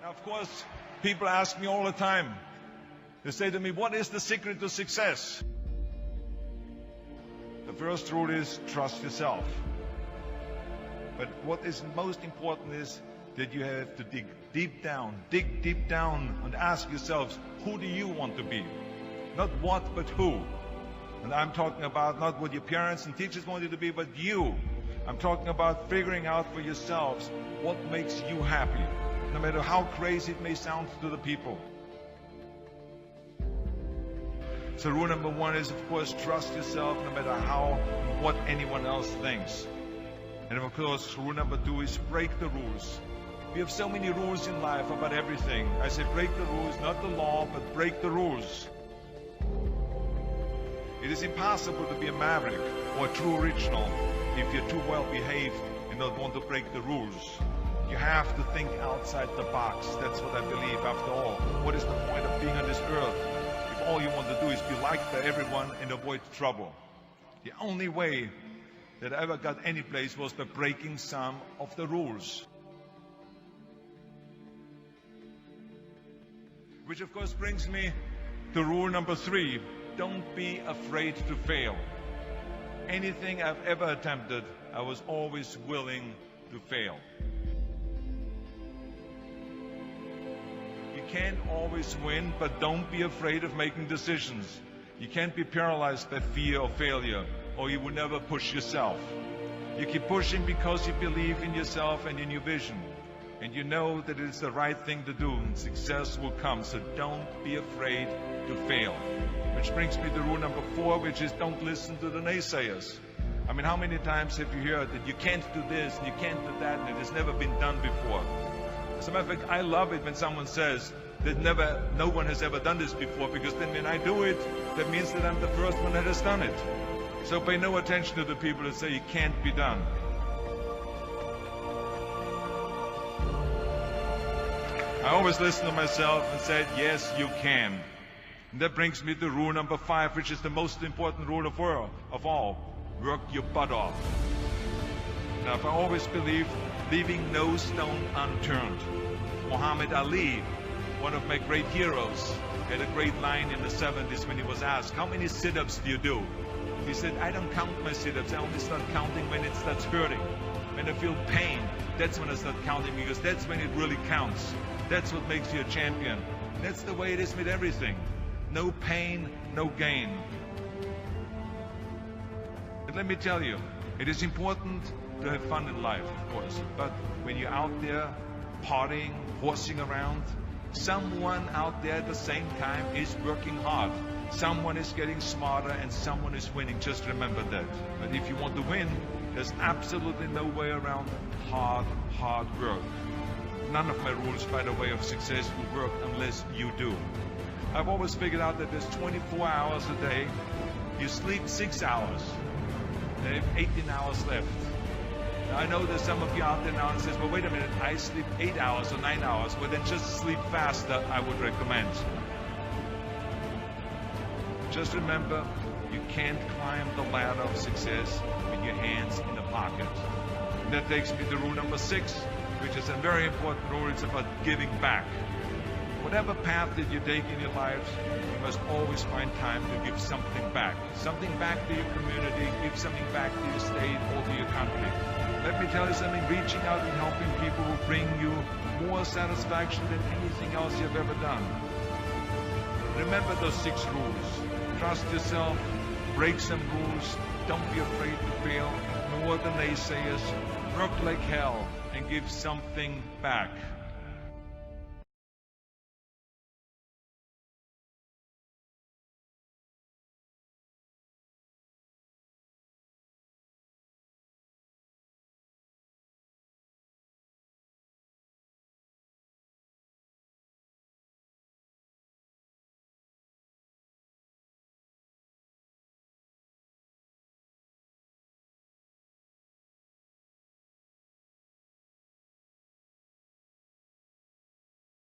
Now, of course, people ask me all the time. They say to me, what is the secret to success? The first rule is trust yourself. But what is most important is that you have to dig deep down and ask yourselves, who do you want to be? Not what, but who. And I'm talking about not what your parents and teachers want you to be, but you. I'm talking about figuring out for yourselves what makes you happy, no matter how crazy it may sound to the people. So rule number one is, of course, trust yourself no matter what anyone else thinks. And of course, rule number two is break the rules. We have so many rules in life about everything. I say break the rules, not the law, but break the rules. It is impossible to be a maverick or a true original if you're too well behaved and don't want to break the rules. You have to think outside the box. That's what I believe after all. What is the point of being on this earth if all you want to do is be liked by everyone and avoid trouble? The only way that I ever got any place was by breaking some of the rules. Which of course brings me to rule number three. Don't be afraid to fail. Anything I've ever attempted, I was always willing to fail. You can't always win, but don't be afraid of making decisions. You can't be paralyzed by fear of failure, or you will never push yourself. You keep pushing because you believe in yourself and in your vision. And you know that it is the right thing to do, and success will come. So don't be afraid to fail. Which brings me to rule number four, which is don't listen to the naysayers. I mean, how many times have you heard that you can't do this and you can't do that and it has never been done before? As a matter of fact, I love it when someone says that no one has ever done this before, because then when I do it, that means that I'm the first one that has done it. So pay no attention to the people that say it can't be done. I always listen to myself and said, yes, you can. And that brings me to rule number five, which is the most important rule of all. Work your butt off. Now, I've always believed leaving no stone unturned. Muhammad Ali, one of my great heroes, had a great line in the 70s when he was asked, how many sit-ups do you do? He said, I don't count my sit-ups. I only start counting when it starts hurting. When I feel pain, that's when I start counting, because that's when it really counts. That's what makes you a champion. That's the way it is with everything. No pain, no gain. But let me tell you, it is important to have fun in life, of course. But when you're out there partying, horsing around, someone out there at the same time is working hard. Someone is getting smarter and someone is winning. Just remember that. But if you want to win, there's absolutely no way around hard work. None of my rules, by the way, of success will work unless you do. I've always figured out that there's 24 hours a day. You sleep 6 hours. Then you have 18 hours left. Now, I know there's some of you out there now and says, well, wait a minute, I sleep 8 hours or 9 hours. Well, then just sleep faster, I would recommend. Just remember, you can't climb the ladder of success with your hands in the pocket. And that takes me to rule number 6, which is a very important rule. It's about giving back. Whatever path that you take in your lives, you must always find time to give something back. Something back to your community, give something back to your state or to your country. Let me tell you something, reaching out and helping people will bring you more satisfaction than anything else you've ever done. Remember those 6 rules. Trust yourself, break some rules, don't be afraid to fail, ignore the naysayers, work like hell, and give something back.